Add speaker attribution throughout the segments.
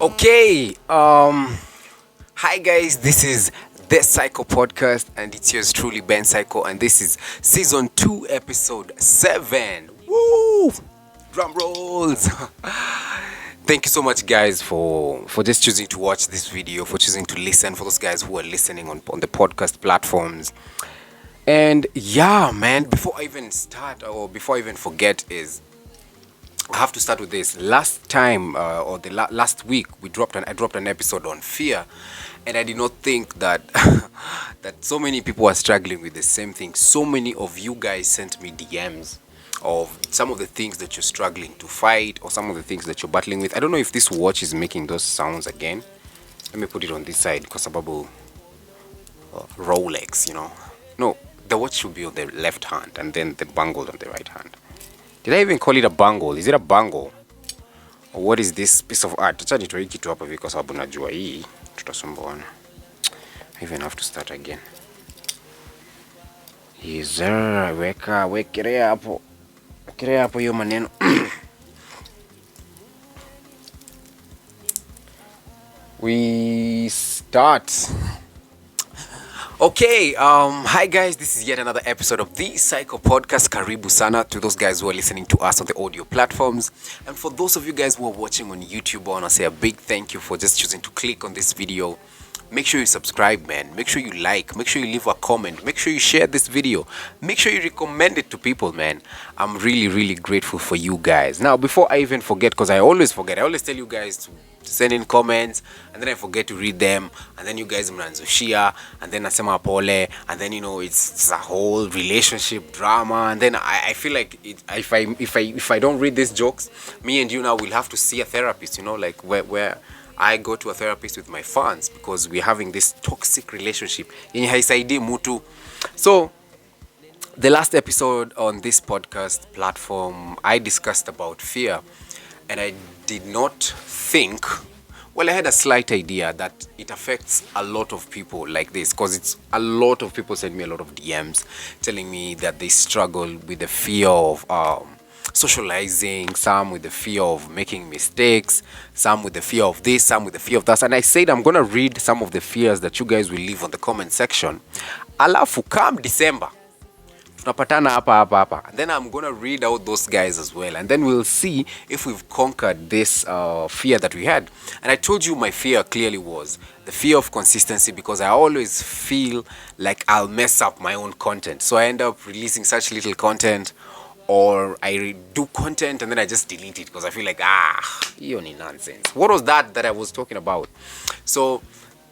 Speaker 1: Okay, hi guys, this is the Cyco podcast, and it's yours truly, Ben Cyco, and this is season 2, episode 7. Woo! Drum rolls! Thank you so much, guys, for just choosing to watch this video, for choosing to listen, for those guys who are listening on the podcast platforms. And yeah, man, before I even start, or before I even forget, I have to start with this. Last time, or the last week, I dropped an episode on fear, and I did not think that that so many people are struggling with the same thing. So many of you guys sent me DMs of some of the things that you're struggling to fight, or some of the things that you're battling with. I don't know if this watch is making those sounds again. Let me put it on this side because about Rolex, No, the watch should be on the left hand, and then the bangle on the right hand. Did I even call it a bangle? Is it a bangle? Or what is this piece of art? Acha nitoe kitu hapa because sababu najua hii tutasumbuana. I even have to start again. Wekelea hapo. Wekelea hapo hiyo maneno. We start. Okay, hi guys, this is yet another episode of the Cyco podcast. Karibu sana to those guys who are listening to us on the audio platforms. And for those of you guys who are watching on YouTube, I want to say a big thank you for just choosing to click on this video. Make sure you subscribe, man. Make sure you like. Make sure you leave a comment. Make sure you share this video. Make sure you recommend it to people, man. I'm really, really grateful for you guys. Now, before I even forget, because I always forget, I always tell you guys to send in comments, and then I forget to read them, and then you guys mnanzushia, and then nasema pole, and then it's a whole relationship drama, and then I feel like if I don't read these jokes, me and you now will have to see a therapist, like where I go to a therapist with my fans because we're having this toxic relationship. So the last episode on this podcast platform, I discussed about fear, and I did not think, well, I had a slight idea that it affects a lot of people like this, because it's a lot of people send me a lot of DMs telling me that they struggle with the fear of socializing, some with the fear of making mistakes, some with the fear of this, some with the fear of that. And I said I'm gonna read some of the fears that you guys will leave on the comment section. Alafu come December, tunapatana hapa, and then I'm gonna read out those guys as well, and then we'll see if we've conquered this fear that we had. And I told you my fear clearly was the fear of consistency, because I always feel like I'll mess up my own content, so I end up releasing such little content, or I do content and then I just delete it because I feel like hiyo ni nonsense. What was that I was talking about? So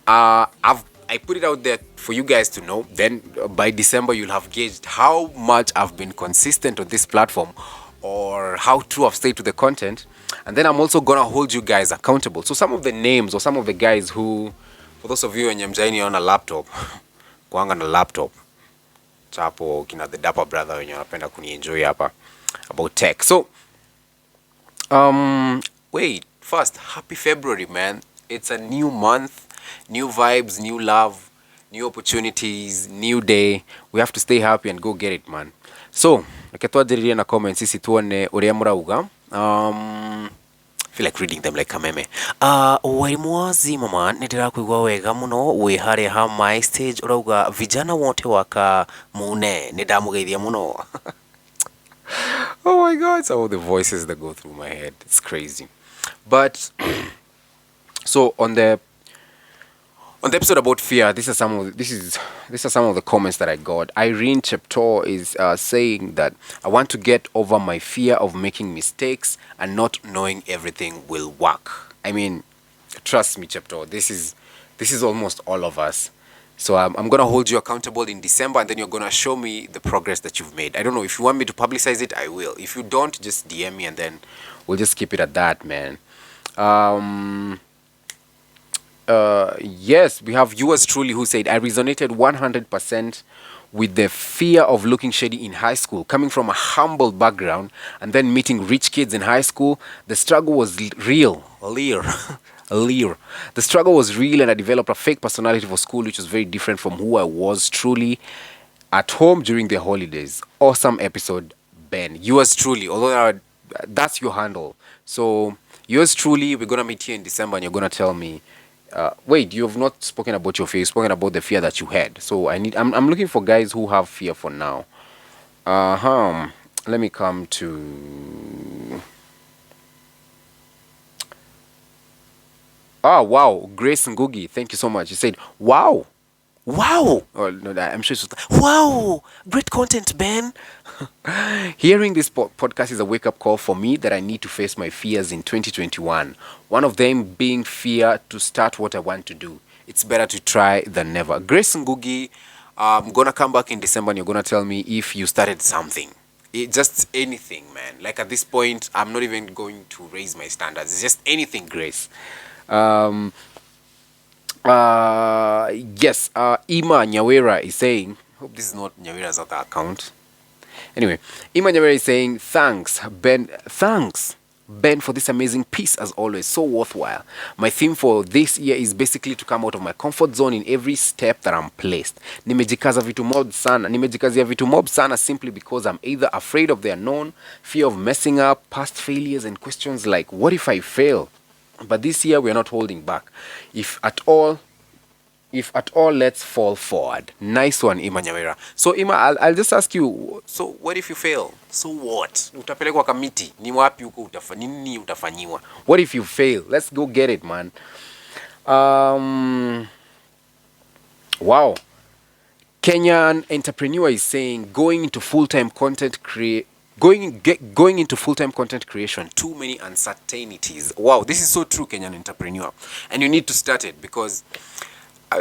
Speaker 1: I put it out there for you guys to know. Then by December you'll have gauged how much I've been consistent on this platform, or how true I've stayed to the content. And then I'm also gonna hold you guys accountable. So some of the names, or some of the guys who, for those of you wenye mjaini on a laptop, kuanga na laptop chapo kina the Dapper brother wenye wanapenda kunienjoy hapa about tech. So wait, first, happy February, man. It's a new month, new vibes, new love, new opportunities, new day. We have to stay happy and go get it, man. So naketwajiriria na comments sisi tuone uria murauga. Feel like reading them like a meme. Waimwazi mama nitira kuigwa wega muno we hare ha my stage urauga vijana wote waka mune nidamugeithia muno. Oh my god, some of the voices that go through my head, it's crazy. But so on the episode about fear, these are some of the comments that I got. Irene Cheptor is saying that I want to get over my fear of making mistakes and not knowing everything will work. I mean, trust me, Cheptor, this is almost all of us. So I'm gonna hold you accountable in December, and then you're gonna show me the progress that you've made. I don't know if you want me to publicize it, I will. If you don't, just DM me, and then we'll just keep it at that, man. Yes, we have yours truly who said, I resonated 100% with the fear of looking shady in high school. Coming from a humble background and then meeting rich kids in high school, the struggle was real. The struggle was real, and I developed a fake personality for school, which was very different from who I was truly at home during the holidays. Awesome episode. Ben. Yours truly, although that's your handle. So yours truly, we're gonna meet here in December, and you're gonna tell me. Wait, you have not spoken about your fear. You've spoken about the fear that you had. So I'm looking for guys who have fear for now. Let me come to. Oh wow, Grace Ngugi, thank you so much. You said, "Wow, wow." Oh no, I'm sure it's wow, great content, Ben. Hearing this podcast is a wake up call for me that I need to face my fears in 2021. One of them being fear to start what I want to do. It's better to try than never. Grace Ngugi, I'm gonna come back in December and you're gonna tell me if you started something. Just anything, man. Like at this point, I'm not even going to raise my standards. It's just anything, Grace. Um, yes, Ima Nyawera is saying, hope this is not Nyawera's other account. Anyway, Ima Nyawera is saying, thanks, Ben, for this amazing piece as always, so worthwhile. My theme for this year is basically to come out of my comfort zone in every step that I'm placed. Nimejikazia vitu mob sana simply because I'm either afraid of the unknown, fear of messing up, past failures, and questions like, what if I fail? But this year we are not holding back. If at all, let's fall forward. Nice one, Ima Nyawera. So Ima, I'll just ask you, so what if you fail? So what? Utapelekwa kamiti. Ni wapi huko nini utafanyiwa? What if you fail? Let's go get it, man. Wow. Kenyan entrepreneur is saying going into full-time content creation, too many uncertainties. Wow, this is so true, Kenyan entrepreneur. And you need to start it because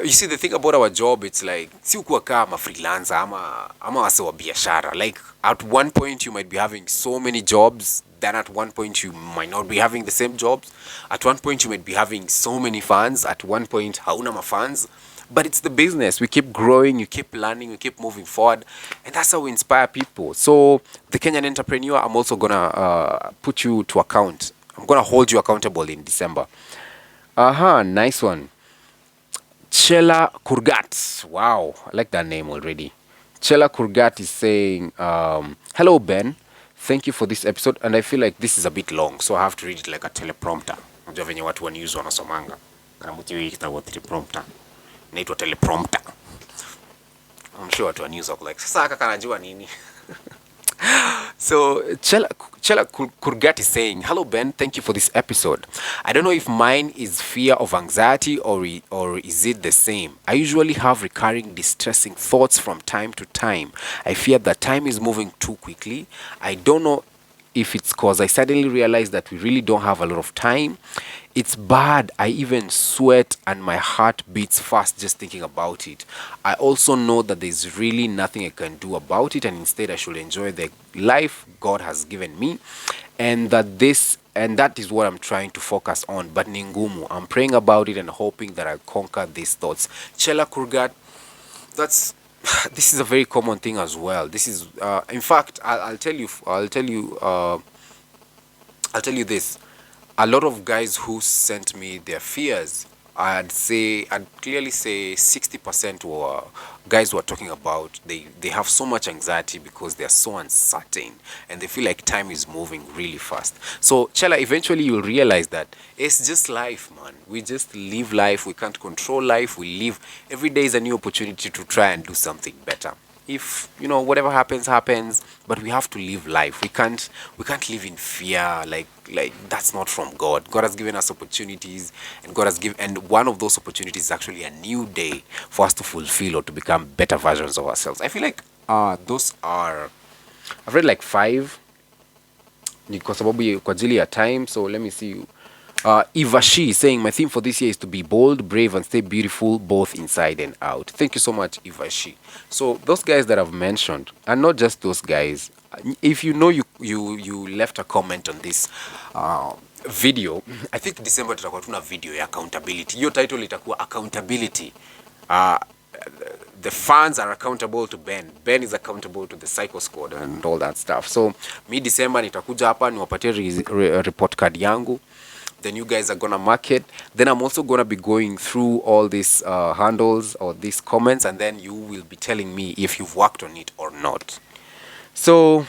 Speaker 1: you see, the thing about our job, it's like si ukuwa kama freelancer ama wase wa biashara. Like at one point you might be having so many jobs, then at one point you might not be having the same jobs. At one point you might be having so many fans, at one point hauna mafans. But it's the business. We keep growing, you keep learning, we keep moving forward, and that's how we inspire people. So the Kenyan entrepreneur, I'm also gonna put you to account. I'm gonna hold you accountable in December. Nice one. Chela Kurgat. Wow, I like that name already. Chela Kurgat is saying, hello Ben, thank you for this episode. And I feel like this is a bit long, so I have to read it like a teleprompter. Unajua venye watu waniuse wanasomanga. Kana mtu hii kitabu teleprompter. Inaitwa teleprompter. I'm sure watu waniuse wako like, sasa kaka anajua nini? So Chela Kurgat is saying, hello Ben, thank you for this episode. I don't know if mine is fear of anxiety or is it the same. I usually have recurring distressing thoughts from time to time. I fear that time is moving too quickly. I don't know if it's cause I suddenly realize that we really don't have a lot of time. It's bad. I even sweat and my heart beats fast just thinking about it. I also know that there's really nothing I can do about it, and instead I should enjoy the life God has given me, and that is what I'm trying to focus on. But ningumu, I'm praying about it and hoping that I conquer these thoughts. Chela Kurgat, this is a very common thing as well. This is in fact I'll tell you this. A lot of guys who sent me their fears, I'd clearly say 60% were guys who are talking about they have so much anxiety because they are so uncertain and they feel like time is moving really fast. So Chela, eventually you'll realize that it's just life, man. We just live life. We can't control life. We live. Every day is a new opportunity to try and do something better. If whatever happens, but we have to live life. We can't live in fear. Like that's not from God. God has given us opportunities, and one of those opportunities is actually a new day for us to fulfill or to become better versions of ourselves. I feel like those are, I've read like 5 ni kwa sababu kwa ajili ya time. So let me see. Eva Shi saying, my theme for this year is to be bold, brave, and stay beautiful both inside and out. Thank you so much, Eva Shi. So those guys that I've mentioned, and not just those guys, if you left a comment on this video, I think December tutakuwa tuna video ya accountability. Your title itakuwa accountability. The fans are accountable to Ben. Ben is accountable to the Cyco squad and all that stuff. So mi December nitakuja hapa niwapatie report card yangu. Then you guys are gonna mark it. Then I'm also gonna be going through all these handles or these comments, and then you will be telling me if you've worked on it or not. So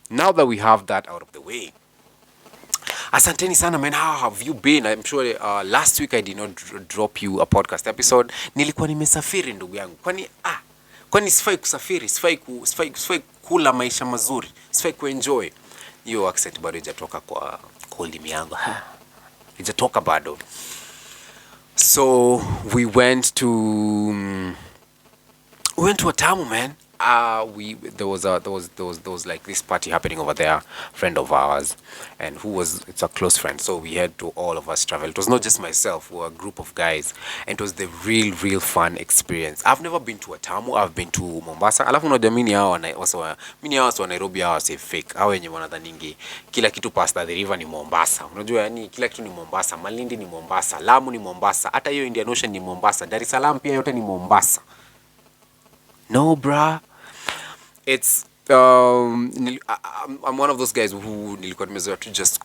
Speaker 1: now that we have that out of the way, asanteni sana man, how have you been? I'm sure last week I did not drop you a podcast episode. Nilikuwa nimesafiri ndugu yangu. Kwani sifai kusafiri, sifai kula maisha mazuri, sifai kuenjoy. Hiyo accent bado haijatoka kwa ulimi yangu. Haijatoka bado. So we went to Watamu, man. There was like this party happening over there, friend of ours, and it's a close friend. So we had to all of us travel. It was not just myself, we were a group of guys, and it was the real fun experience. I've never been to Watamu, I've been to Mombasa. Alafu unajua mimi hao wa Nairobi hao say fake. Hao wenye wanadhaningi kila kitu past the river ni Mombasa. Unajua yani kila kitu ni Mombasa, Malindi ni Mombasa, Lamu ni Mombasa, hata hiyo Indian Ocean ni Mombasa, Dar es Salaam pia yote ni Mombasa. No, bruh. It's I'm one of those guys who nilikuwa nimezoea to just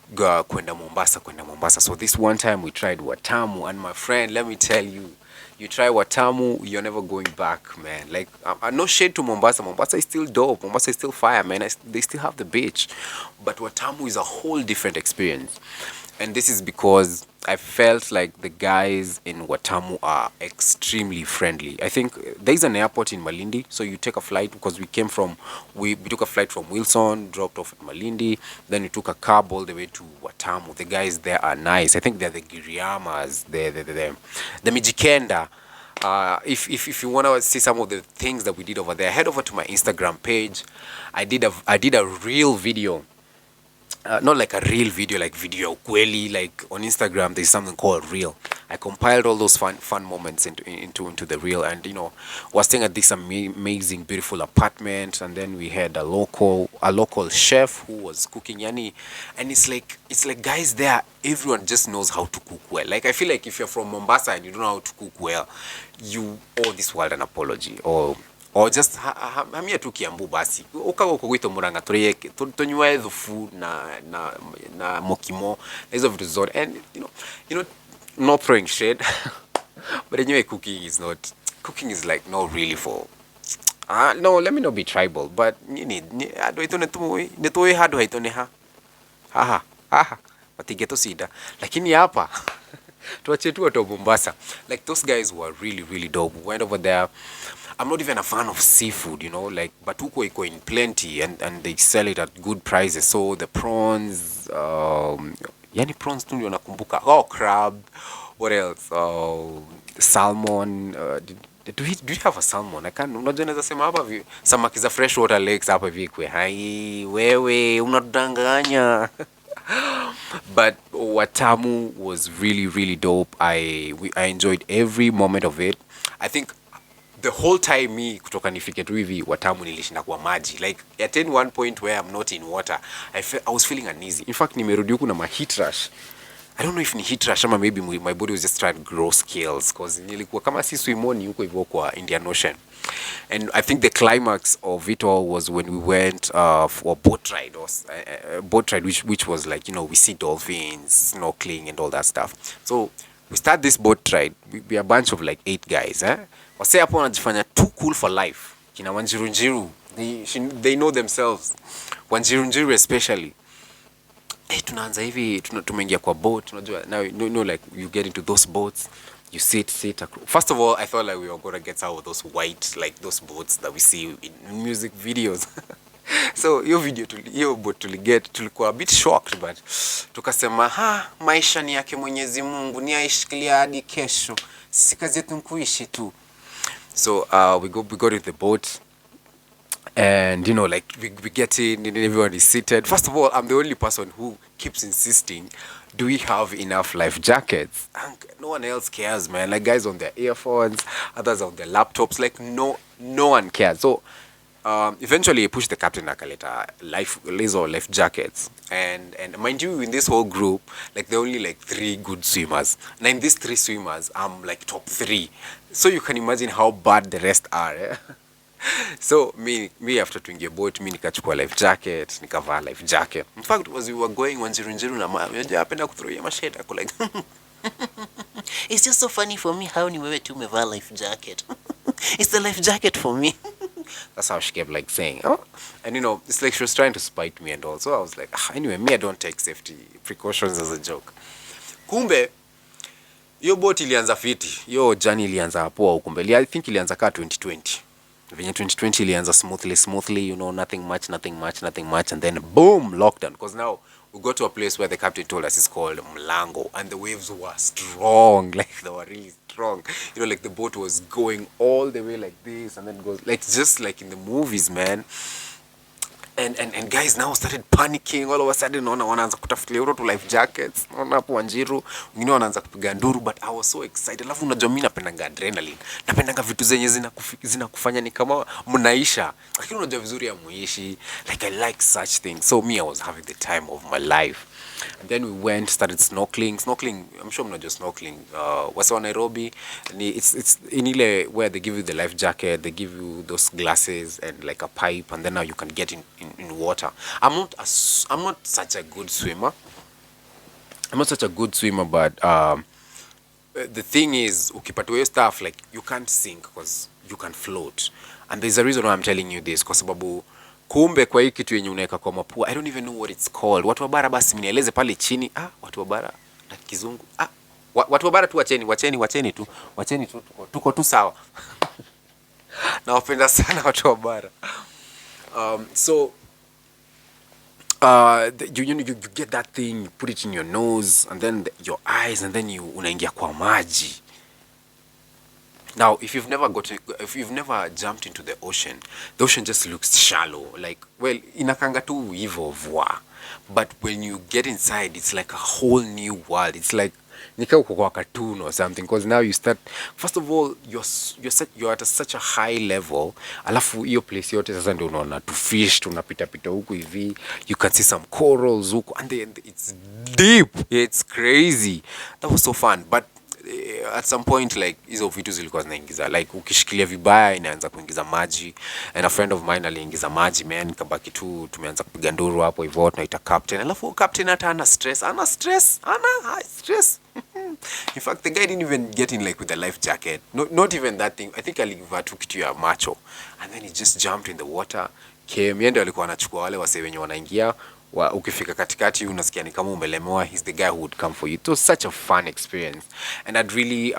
Speaker 1: kwenda Mombasa. So this one time we tried Watamu, and my friend, let me tell you, you try Watamu, you're never going back, man. Like, no shade to Mombasa. Mombasa is still dope. Mombasa is still fire, man. They still have the beach. But Watamu is a whole different experience. And this is because I felt like the guys in Watamu are extremely friendly. I think there's an airport in Malindi, so you take a flight, because we took a flight from Wilson, dropped off at Malindi, then we took a cab all the way to Watamu. The guys there are nice. I think they're the Giriamas, the Mijikenda. If you want to see some of the things that we did over there, head over to my Instagram page. I did a real video. Not like a real video, like video kweli, like on Instagram there's something called reel. I compiled all those fun moments into the reel, and we're staying at this amazing beautiful apartment, and then we had a local chef who was cooking yani, and it's like guys there, everyone just knows how to cook well. Like I feel like if you're from Mombasa and you don't know how to cook well, you owe this world an apology, or just hamia tu Kiambu basi ukaga uko gwito Muranga turiyeke tunywe thufu na mokimo hizo vitu zote, and not throwing shade but anyway, cooking is like not really for no, let me not be tribal, but ado ito netoi hado haitone ha matigeto sida, lakini hapa tuache tu watu wa Mombasa. Like those guys were really dope. We went over there. I'm not even a fan of seafood, like, but huko iko in plenty, and they sell it at good prices. So the prawns, yani prawns tu ndio nakumbuka. Crab, what else? Salmon. Do you have a salmon? I can't. Unajua naweza sema hapa samaki za freshwater lakes hapa vikwe. Hai, wewe unadanganya. But Watamu was really dope. I enjoyed every moment of it. I think the whole time me kutoka nifike tu hivi Watamu nilishinda kwa maji. Like at one point where I'm not in water, I was feeling uneasy. In fact, nimerudi huku na heat rush. I don't know if ni heat rush ama maybe my body was just trying to grow scales, because nilikuwa kama si swimoni huko hivyo kwa Indian Ocean. And I think the climax of it all was when we went for a boat ride, which was like, we see dolphins, snorkeling and all that stuff. So we start this boat ride. We are a bunch of like 8 guys. Wase hapo wanajifanya too cool for life. Kina Wanjiru. They know themselves. Wanjiru especially. Tunaanza hivi, tumeingia kwa boat. Unajua, now like you get into those boats. You sit. First of all, I thought like we were going to get out of those white, like those boats that we see in music videos. So hiyo boat tulikuwa a bit shocked, but tukasema maisha ni yake Mwenyezi Mungu, ni aishikilia hadi kesho, sisi kazi yetu kuishi tu. So we go to the boat, and like we get in, and everyone is seated. First of all, I'm the only person who keeps insisting, do we have enough life jackets? And no one else cares, man. Like guys on their earphones, others on their laptops, like no one cares. So eventually I pushed the captain akaleta life jackets, and mind you, in this whole group, like there are only like 3 good swimmers, and in these 3 swimmers I'm like top 3, so you can imagine how bad the rest are. So me after tuingie boat, me nikachukua life jacket, nikavaa life jacket. In fact, as we were going Wanjiru na napenda kuthrow mashade ako like it's just so funny for me how ni wewe tu umevaa life jacket. It's the life jacket for me. That's how she kept like saying, oh. And it's like she was trying to spite me and all. So I was like, anyway, me, I don't take safety precautions as a joke. Kumbe, hiyo boat ilianza fiti. Hiyo journey ilianza poa kumbe. I think ilianza ka 2020. Venye 2020 ilianza smoothly, nothing much. And then boom, lockdown. Because now we got to a place where the captain told us it's called Mlango. And the waves were strong. Like, they were really strong. Like the boat was going all the way like this. And then goes, like, just like in the movies, man. And guys now started panicking all of a sudden. Wanaanza kutafutia euro to life jackets. Hapo Wanjiru wengine wanaanza kupiga nduru, but I was so excited. Alafu unajua mimi napendanga adrenaline. Napendanga vitu zenye zinakufanya ni kama mnaisha. Lakini unajua vizuri ya muishi. Like, I like such things. So me, I was having the time of my life. And then we started snorkeling. I'm sure mnajua snorkeling. Wasa wa Nairobi, it's in ile where they give you the life jacket, they give you those glasses and like a pipe, and then now you can get in water. I'm not such a good swimmer. But the thing is, ukipatiwa hiyo stuff, like, you can't sink because you can float. And there's a reason why I'm telling you this, kwa sababu kumbe kwa hii kitu yenye unaweka kwa mapua, I don't even know what it's called. Watu wa bara basi mnieleze pale chini. Watu wa bara na kizungu. Watu wa bara tu wacheni tu. Tuko tu sawa. Nawapenda sana watu wa bara. So you get that thing, you put it in your nose and then your eyes, and then unaingia kwa maji. Now, if you've never jumped into the ocean just looks shallow. Like, well, inakanga tu hivyo vwa. But when you get inside, it's like a whole new world. It's like nika uko kwa cartoon or something, because now you start, first of all, you're at such a high level. Alafu hiyo place yote sasa ndio unaona tu fish tunapita huku hivi. You can see some corals huku, and it's deep. It's crazy. That was so fun. But at some point, like, hizo vitu zilikuwa zinaingiza, like, ukishikilia vibaya inaanza kuingiza maji. And a friend of mine aliingiza maji, man, kabaki tu tumeanza kupiga nduru hapo hivyo, tunaita captain. Alafu captain hata ana stress. In fact, the guy didn't even get in, like, with the life jacket. Not even that thing. I think alivaa tu kitu ya macho, and then he just jumped in the water. Yeye ndio alikuwa anachukua wale wase wenye wanaingia, ukifika katikati unasikia ni kama umelemewa. He's the guy who would come for you. It was such a fun experience, and I'd really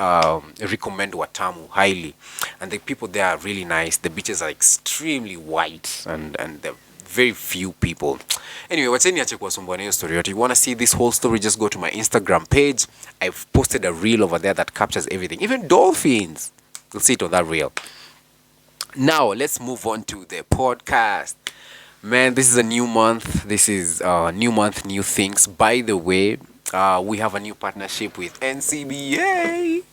Speaker 1: recommend Watamu highly. And the people there are really nice. The beaches are extremely white, and there are very few people. Anyway, wacheni ache kuwasumbua na hiyo story yote. You want to see this whole story, just go to my Instagram page. I've posted a reel over there that captures everything, even dolphins. You'll see it on that reel. Now let's move on to the podcast. Man, this is a new month. This is new month, new things. By the way, we have a new partnership with NCBA.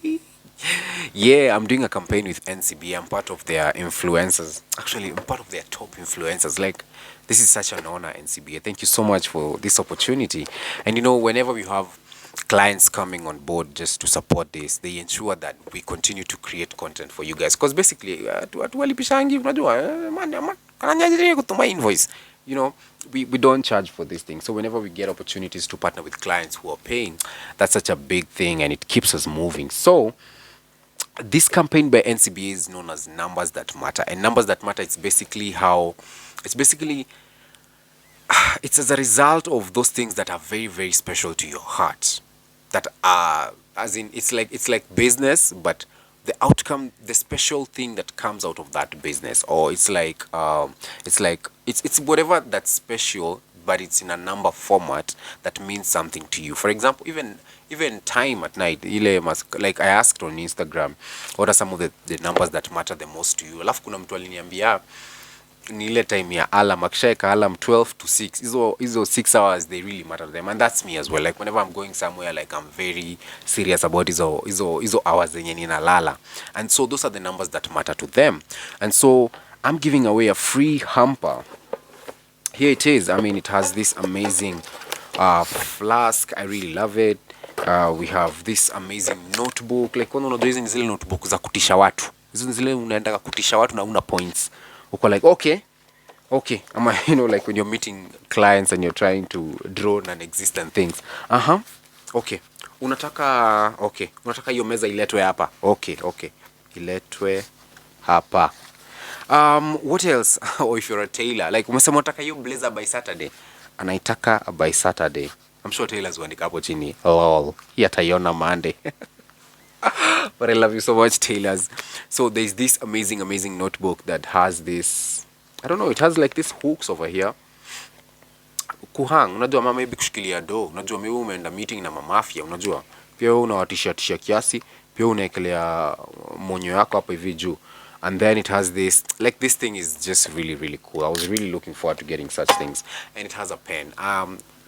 Speaker 1: Yeah, I'm doing a campaign with NCBA. I'm part of their influencers. Actually, I'm part of their top influencers. Like, this is such an honor, NCBA. Thank you so much for this opportunity. And whenever we have clients coming on board just to support this, they ensure that we continue to create content for you guys. Because basically, invoice. We don't charge for this thing. So whenever we get opportunities to partner with clients who are paying, that's such a big thing, and it keeps us moving. So this campaign by NCBA is known as Numbers That Matter. And Numbers That Matter, it's as a result of those things that are very, very special to your heart. That are, as in, it's like business, but the outcome, the special thing that comes out of that business, or it's whatever that's special, but it's in a number format that means something to you. For example, even time at night, like I asked on Instagram, what are some of the numbers that matter the most to you? Alafu kuna mtu aliniambia ni ile time ya alarm, akishaeka alarm 12 to 6, hizo 6 hours, they really matter to them. And that's me as well. Like, whenever I'm going somewhere, like, I'm very serious about hizo hours zenye ninalala. And so those are the numbers that matter to them. And so I'm giving away a free hamper. Here it is. I mean, it has this amazing flask. I really love it. We have this amazing notebook. Like, hizi ni zile notebook za kutisha watu. Hizo ni zile unaenda kutisha watu na una points. Uko like, okay. Ama, like when you're meeting clients and you're trying to draw non-existent things. Okay. Unataka hiyo meza iletwe hapa. Okay. Iletwe hapa. What else? Or if you're a tailor, like umesema unataka hiyo blazer by Saturday, anaitaka by Saturday. I'm sure tailors huandika hapo chini lol, hii ataiona Monday. But I love you so much, tailors. So there's this amazing notebook that has this, I don't know, it has like these hooks over here kuhang. Unajua mama maybe kushikilia do, unajua maybe umeenda meeting na mamafia, unajua pia wewe unawatisha kiasi, pia unaekelea monyo yako hapo hivi juu. And then it has this, like this thing is just really cool. I was really looking forward to getting such things. And it has a pen.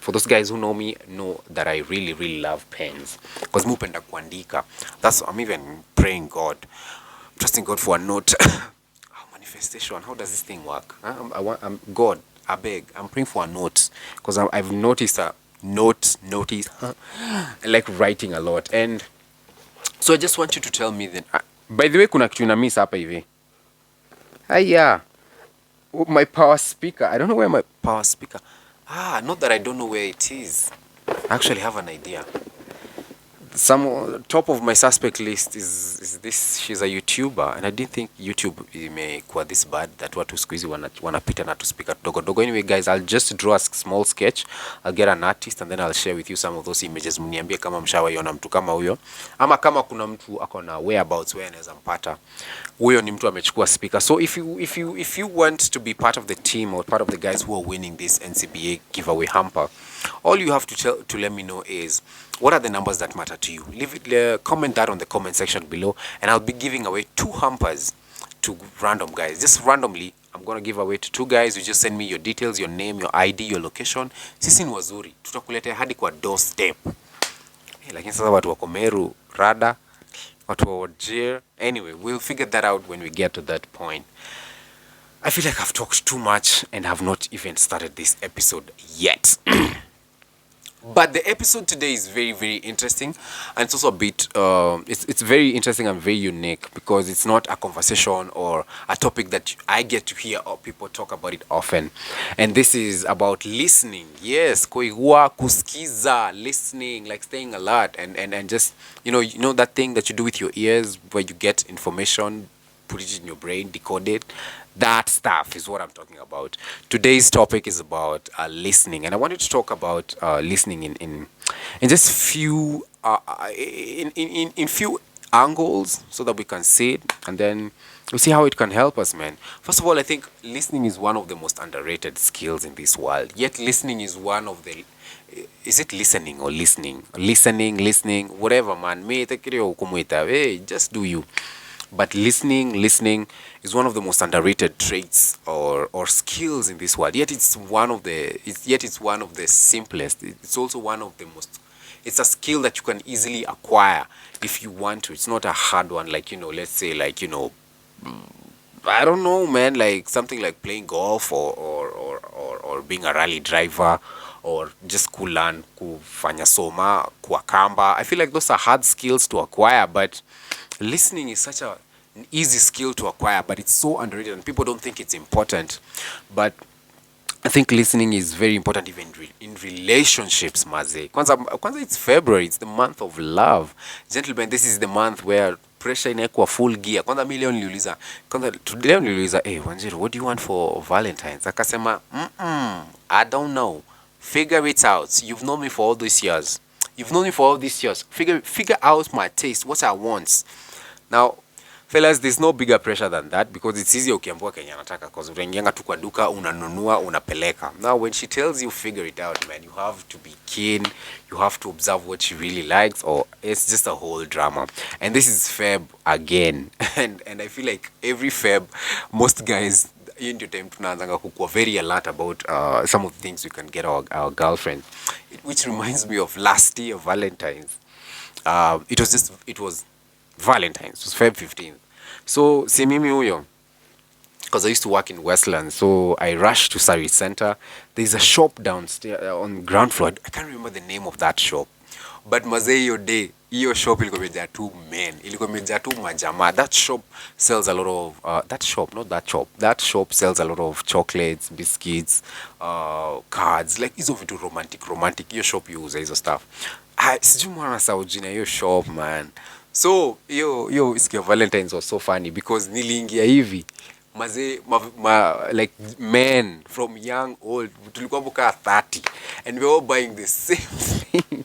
Speaker 1: For those guys who know me, know that I really love pens, because mupenda kuandika. I'm even praying God, trusting God for a note. Manifestation, how does this thing work? I'm God, I beg, I'm praying for a note, because I've noticed a notice like writing a lot. And so I just want you to tell me then, by the way, kuna kitu na miss hapa hivi. Yeah, my power speaker, I don't know where my power speaker. Not that I don't know where it is. I actually have an idea. Some top of my suspect list is this. She's a YouTuber, and I didn't think YouTube imekuwa this bad that watu siku hizi wanapita na tuspika dogo. Anyway guys, I'll just draw a small sketch. I'll get an artist and then I'll share with you some of those images. Mniambie kama mshawaiona mtu kama huyo, ama kama kuna mtu ako na whereabouts where anaweza mpata huyo ni mtu amechukua speaker. So if you want to be part of the team or part of the guys who are winning this NCBA giveaway hamper, all you have to let me know is, what are the numbers that matter to you? Leave it, comment that on the comment section below, and I'll be giving away 2 hampers to random guys. Just randomly, I'm going to give away to 2 guys. You just send me your details, your name, your ID, your location. Sisi ni wazuri, tutakuletea hadi kwa doorstep. Lakini sasa watu wako Meru, Rada, watu wa Wajir. Anyway, we'll figure that out when we get to that point. I feel like I've talked too much and have not even started this episode yet. But the episode today is very interesting, and it's also a bit it's very interesting and very unique, because it's not a conversation or a topic that I get to hear or people talk about it often. And this is about listening. Yes, koigua, kuskiza, listening, like staying alert, and just you know that thing that you do with your ears where you get information, put it in your brain, decode it. That stuff is what I'm talking about. Today's topic is about listening, and I wanted to talk about listening in just few in few angles, so that we can see it, and then we'll see how it can help us, man. First of all, I think listening is one of the most underrated skills in this world. Yet listening is one of the, is it listening or listening? Listening, whatever, man. Me hey, just do you. But listening is one of the most underrated traits or skills in this world. Yet it's one of the simplest. It's also one of the most. It's a skill that you can easily acquire if you want to. It's not a hard one, like let's say like I don't know, man, like something like playing golf or being a rally driver, or just kulan, kufanya soma, kuakamba. I feel like those are hard skills to acquire, but listening is such an easy skill to acquire, but it's so underrated and people don't think it's important. But I think listening is very important even in relationships, maze. Kwanza it's February, it's the month of love. Gentlemen, this is the month where pressure inakuwa full gear. Kwanza leo niliuliza, hey Wanjiru, what do you want for Valentine's? Akasema, I don't know. Figure it out. You've known me for all these years. Figure out my taste, what I want. Now, fellas, there's no bigger pressure than that, because it's easy ukiambiwa Kenya nataka, because unaingia tu kwa duka, unanunua, unapeleka. Now, when she tells you figure it out, man, you have to be keen, you have to observe what she really likes, or it's just a whole drama. And this is Feb again. and I feel like every Feb, most guys into time tunaanzanga kukuwa very alert about some of the things we can get our girlfriend, which reminds me of last year Valentine's. It was Valentine's, it was Feb 15th. So si mimi huyo, because I used to work in Westlands, so I rushed to Surrey Center. There's a shop downstairs on ground floor. I can't remember the name of that shop, but mazee hiyo shop ilikuwa imejaa tu men, ilikuwa imejaa tu majamaa. That shop sells a lot of that shop sells a lot of chocolates, biscuits, cards, like hizo vitu romantic. Hiyo shop yuuza hizo stuff. Sijui mwana sao jina hiyo shop, man. So hiyo siku ya Valentine's was so funny, because niliingia hivi like men from young old tulikuwa buka 30 and we were all buying the same thing.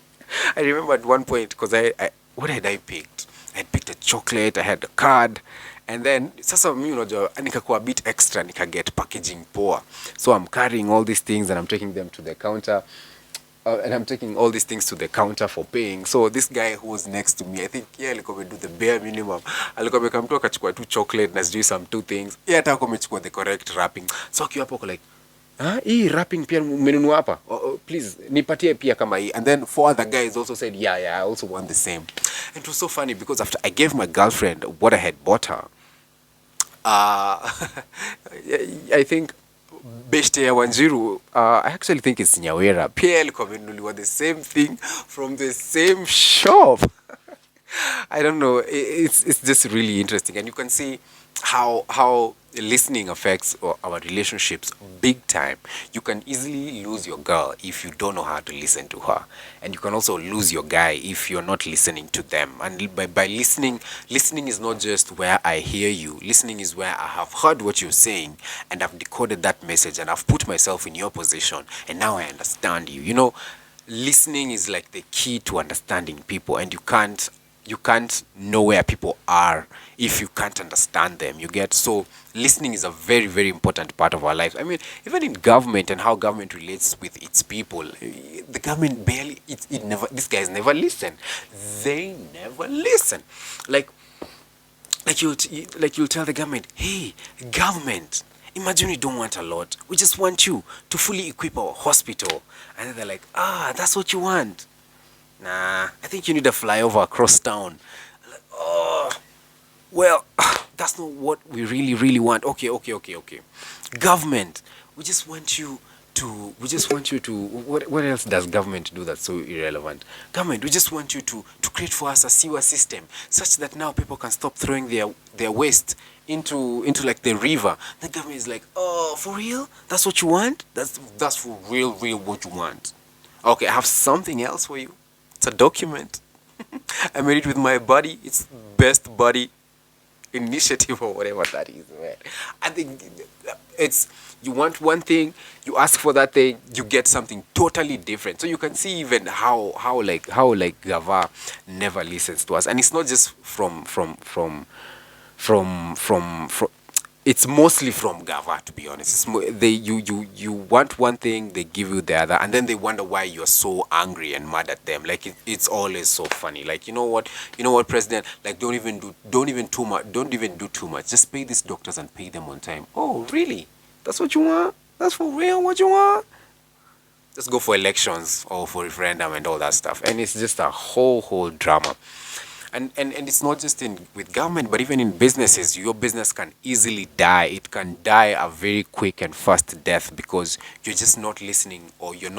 Speaker 1: I remember at one point because I what had I picked? I picked a chocolate, I had a card, and then sasa mimi unajua nikakuwa a bit extra, get packaging poor, so I'm carrying all these things and I'm taking them to the counter. And I'm taking all these things to the counter for paying. So this guy who was next to me, I think alikuwa do the bare minimum. Alikuwa amekamtu akachukua tu chocolate na sijui some two things. Hata alikuwa amechukua the correct wrapping. So akiwa hapo like, hii wrapping pia umenunua hapa? Please nipatie pia kama hii. And then four other guys also said, yeah, I also want the same. And it was so funny because after I gave my girlfriend what I had bought her, I think beshte ya Wanjiru, I actually think it's Nyawera. Pia alikuwa amenunuliwa the same thing from the same shop. I don't know. It's just really interesting, and you can see how listening affects our relationships big time. You can easily lose your girl if you don't know how to listen to her, and you can also lose your guy if you're not listening to them. And by listening is not just where I hear you. Listening is where I have heard what you're saying and I've decoded that message and I've put myself in your position and now I understand you. You know, listening is like the key to understanding people, and you can't know where people are if you can't understand them. You get? So listening is a very, very important part of our lives. I mean, even in government and how government relates with its people, the government barely, it never, these guys never listen. They never listen. Like you'll tell the government, hey, government, imagine we don't want a lot. We just want you to fully equip our hospital. And then they're like, that's what you want. Nah, I think you need a flyover across town. Like, well, that's not what we really, really want. Okay. Government, we just want you to, what else does government do that's so irrelevant? Government, we just want you to create for us a sewer system such that now people can stop throwing their waste into like the river. The government is like, oh, for real? That's what you want? That's for real what you want. Okay, I have something else for you. It's a document. I made it with my buddy. It's best buddy initiative or whatever that is, man. I think it's, you want one thing, you ask for that thing, you get something totally different. So you can see even how Gava never listens to us, and it's not just from it's mostly from Gava, to be honest. You want one thing, they give you the other, and then they wonder why you're so angry and mad at them. Like it's always so funny. Like, you know what, President? Like, don't even do too much. Just pay these doctors and pay them on time. Oh, really? That's what you want? That's for real? What you want? Just go for elections or for referendum and all that stuff, and it's just a whole drama. And it's not just with government, but even in businesses. Your business can easily die. It can die a very quick and fast death because you're just not listening, or you're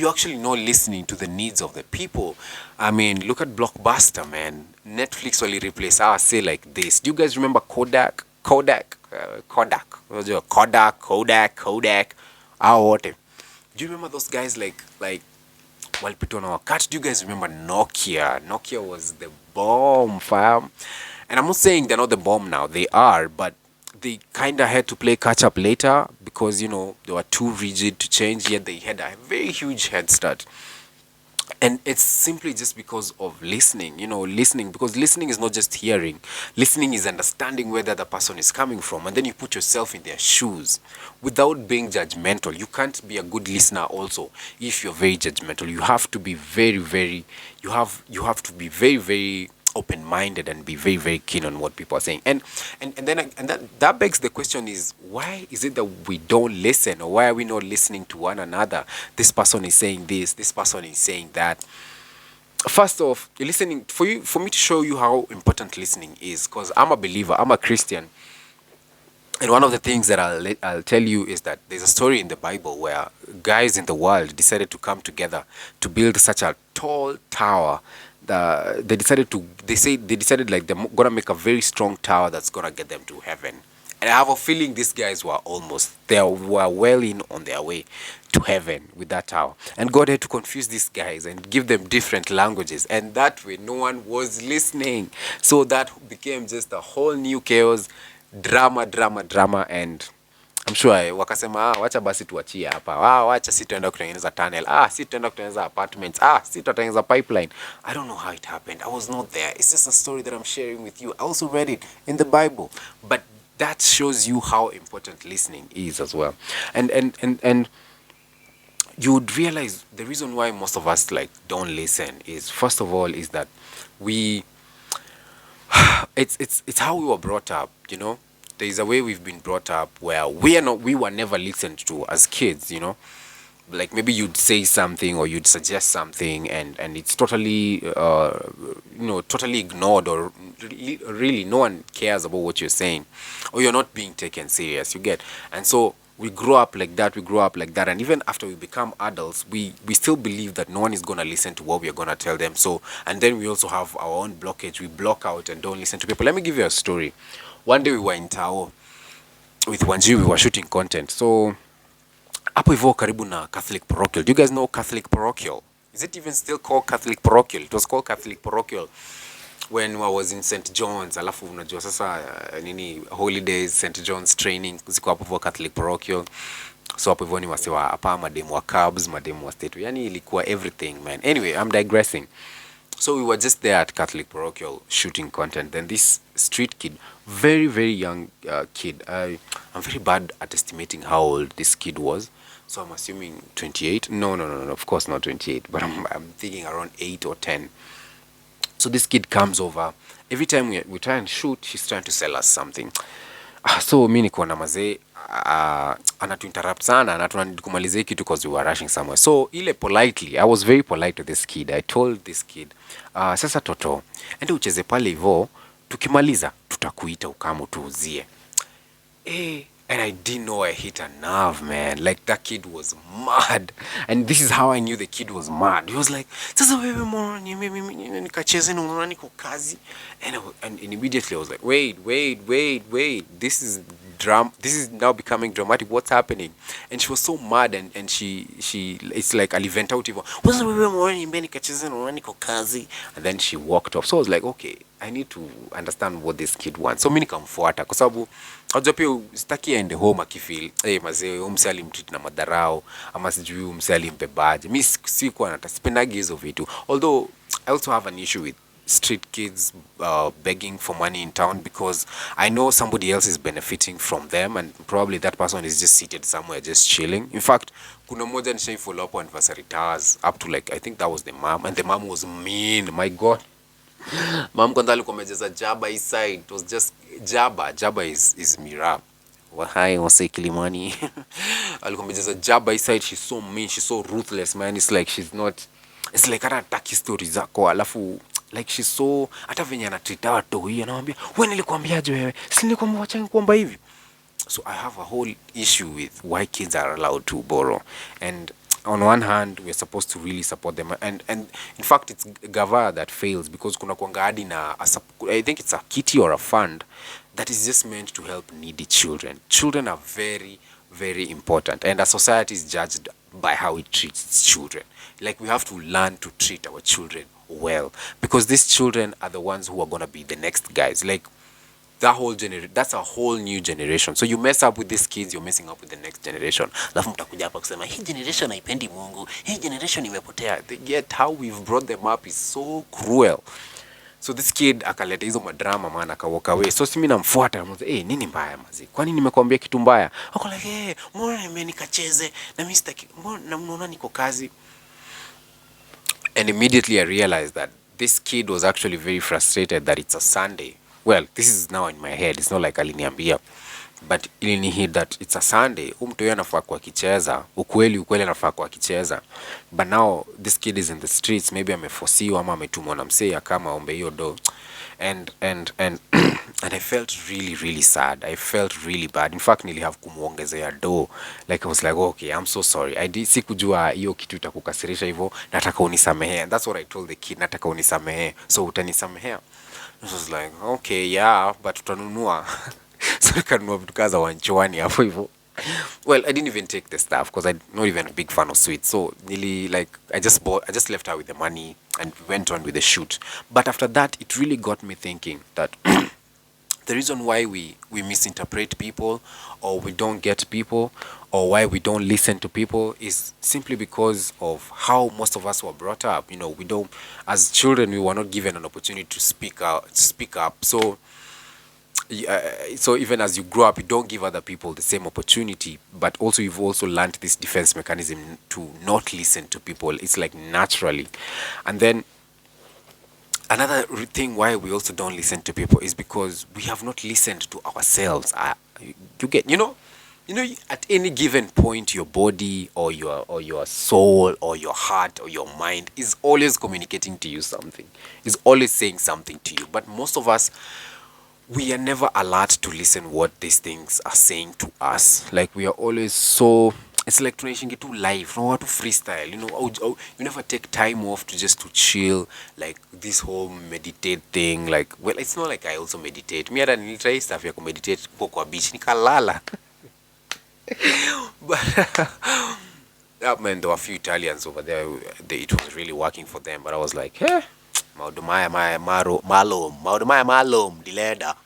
Speaker 1: actually not listening to the needs of the people. I mean, look at Blockbuster, man. Netflix only replace say like this. Do you guys remember Kodak? Kodak. What? Do you remember those guys like walipitwa na wakati? Do you guys remember Nokia? Nokia was the bomb, fam. And I'm not saying they're not the bomb now. They are, but they kind of had to play catch up later because, they were too rigid to change, yet they had a very huge head start. And it's simply just because of listening, because listening is not just hearing. Listening is understanding where the other person is coming from, and then you put yourself in their shoes without being judgmental. You can't be a good listener also if you're very judgmental. You have to be very, very, you have to be very, very open-minded and be very, very keen on what people are saying. And that begs the question is, why is it that we don't listen, or why are we not listening to one another? This person is saying this person is saying that. First off, listening, for me to show you how important listening is, because I'm a believer, I'm a Christian. And one of the things that I'll tell you is that there's a story in the Bible where guys in the world decided to come together to build such a tall tower. They decided like they're gonna make a very strong tower that's gonna get them to heaven. And I have a feeling these guys were well in on their way to heaven with that tower. And God had to confuse these guys and give them different languages. And that way, no one was listening. So that became just a whole new chaos. drama, and I'm sure wakasema wacha basi tuachie hapa, wacha si tuenda kutengeneza tunnel, si tuenda kutengeneza apartments, si tutengeneza pipeline. I don't know how it happened. I was not there. It's just a story that I'm sharing with you. I also read it in the Bible, but that shows you how important listening is as well. And you would realize the reason why most of us like don't listen is, first of all, is that we it's how we were brought up, you know. There is a way we've been brought up where we were never listened to as kids, you know. Like maybe you'd say something or you'd suggest something, and it's totally totally ignored, or really no one cares about what you're saying, or you're not being taken serious, you get. And so we grow up like that, and even after we become adults, we still believe that no one is going to listen to what we are going to tell them. So, and then we also have our own blockage. We block out and don't listen to people. Let me give you a story. One day we were in Tao with Wanji, we were shooting content. So hapo hivyo karibu na Catholic Parochial. Do you guys know Catholic Parochial? Is it even still called Catholic Parochial? It was called Catholic Parochial when I was in St. John's. Alafu unajua sasa nini holidays, St. John's training ziko hapo hivyo Catholic Parochial. So hapo hivyo ni wasiwa hapa, mademu wa Cubs, mademu wa State. Yani ilikuwa everything, man. Anyway, I'm digressing. So we were just there at Catholic Parochial shooting content. Then this street kid, very, very young kid. I'm very bad at estimating how old this kid was. So I'm assuming 28. No, of course not 28. But I'm thinking around 8 or 10. So this kid comes over. Every time we try and shoot, she's trying to sell us something. So mi niko na mazee anatu interrupt sana na tunanidi kumalizia kitu because we were rushing somewhere. So ile politely, I was very polite to this kid. I told this kid, sasa toto, ende ucheze pale hivyo, tukimaliza tutakuita ukamu tuuzie. And I didn't know I hit a nerve, man. Like, that kid was mad. And this is how I knew the kid was mad. He was like, sasa wewe mbona nikacheze na unaona niko kazi? And immediately I was like, wait. This is now becoming dramatic. What's happening? And she was so mad, and she it's like alivent out hivyo. Sasa wewe mbona nikacheze na unaona niko kazi? And then she walked off. So I was like, okay, I need to understand what this kid wants. So mimi nikamfuata kwa sababu unajua pia sitaki aende home akifeel mazee umse alimtreat na madharau ama sijui umse alimbebaje. Mimi sikuwa natasipendagi hizo vitu. Although I also have an issue with street kids begging for money in town, because I know somebody else is benefiting from them, and probably that person is just seated somewhere just chilling. In fact, kuna moja nishai follow up on anniversary towers up to like I think that was the mom, and the mom was mean. My God. Mom kwanza alikuwa amejeza jaba inside. It was just jaba is mirab. Wahai wase Kilimani. Alikuwa amejeza jaba inside. She's so mean, she's so ruthless, man. It's like she's not, it's like hata hataki stories zako, alafu like she's so, hata venye anatreat watu hii anamwambia wewe nilikwambiaje wewe? Si nilikwambia wacha kuomba hivi. So I have a whole issue with why kids are allowed to borrow. And on one hand, we're supposed to really support them, and in fact it's Gava that fails, because kuna kuanga hadi na I think it's a kitty or a fund that is just meant to help needy children. Children are very, very important, and our society is judged by how it treats its children. Like, we have to learn to treat our children well, because these children are the ones who are going to be the next guys. Like, that's a whole new generation. So you mess up with these kids, you're messing up with the next generation. Alafu mtakuja hapa kusema hii generation haipendi Mungu, hii generation imepotea. Yet how we've brought them up is so cruel. So this kid akaleta hizo madrama, man, akawalk away. So mimi namfuata, namwambia nini mbaya mazi? Kwani nimekuambia kitu mbaya? Ako like mbona nikacheze na mimi sitaki, mbona mnaona niko kazi? And immediately I realized that this kid was actually very frustrated that it's a Sunday. Well, this is now in my head. It's not like aliniambia. But ilinihit that it's a Sunday. Mtu yeye anafaa kuwa kicheza. Ukweli anafaa kuwa kicheza. But now this kid is in the streets. Maybe ameforsiwa ama ametumwa na msee kama aombe hiyo do. And I felt really, really sad. I felt really bad. In fact, nilihave kumuongezea do. Like, I was like, okay, I'm so sorry. Sikujua hiyo kitu itakukasirisha hivyo. Nataka unisamehe. And that's what I told the kid. Nataka unisamehe. So utanisamehea. It was like, okay, yeah, but utanunua. So nikanunua vitu kaza wanchwani hapo hivyo. Well, I didn't even take the stuff because I'm not even a big fan of sweets. So nearly like I just left her with the money and went on with the shoot. But after that, it really got me thinking that The reason why we misinterpret people, or we don't get people, or why we don't listen to people is simply because of how most of us were brought up. We don't, as children, we were not given an opportunity to speak up. So so even as you grow up, you don't give other people the same opportunity, but also you've also learned this defense mechanism to not listen to people. It's like naturally. And then another thing why we also don't listen to people is because we have not listened to ourselves. You get, at any given point, your body or your soul or your heart or your mind is always communicating to you something, is always saying something to you. But most of us, we are never allowed to listen what these things are saying to us. Like, we are always so, it's like tunaishi tu life, no, to freestyle, you never take time off to just to chill, like this whole meditate thing. Like, well, it's not like I also meditate. Me hata nilitry stuff ya kumeditate kwa beach nikalala. But man, there were a few Italians over there. It was really working for them, but I was like, maudumaya malum dileda.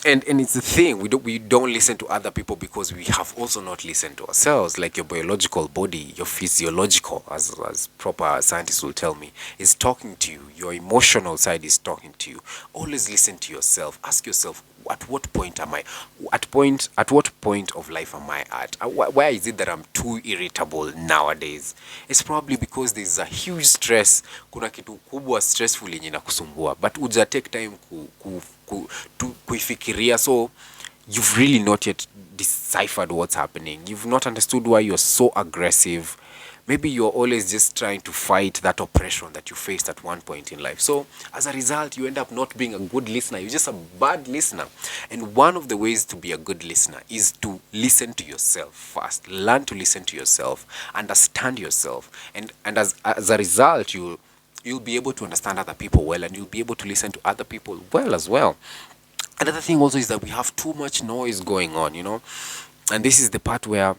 Speaker 1: And it's the thing, we don't listen to other people because we have also not listened to ourselves. Like, your biological body, your physiological, as proper scientists will tell me, is talking to you. Your emotional side is talking to you. Always listen to yourself. Ask yourself, at what point am I? At what point of life am I at? Why is it that I'm too irritable nowadays? It's probably because there's a huge stress. Kuna kitu kubwa stressful yenye inakusumbua, but uja take time kuifikiria. So you've really not yet deciphered what's happening. You've not understood why you're so aggressive. Maybe you're always just trying to fight that oppression that you faced at one point in life. So as a result, you end up not being a good listener. You're just a bad listener. And one of the ways to be a good listener is to listen to yourself first. Learn to listen to yourself, understand yourself. And as a result, you'll be able to understand other people well, and you'll be able to listen to other people well as well. Another thing also is that we have too much noise going on, and this is the part where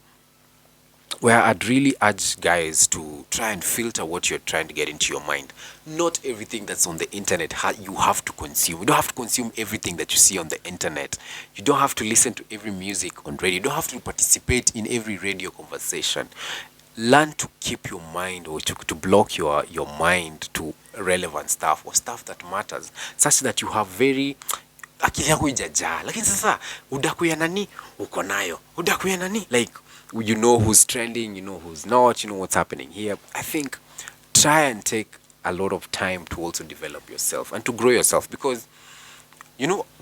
Speaker 1: I'd really urge guys to try and filter what you're trying to get into your mind. Not everything that's on the internet you have to consume. You don't have to consume everything that you see on the internet. You don't have to listen to every music on radio. You don't have to participate in every radio conversation. Learn to keep your mind, or to block your mind to relevant stuff, or stuff that matters, such that you have very akili yako ijajaa. Lakini sasa udaku ya nani uko nayo, udaku ya nani, like, you know who's trending, you know who's not, you know what's happening here. I think try and take a lot of time to also develop yourself and to grow yourself, because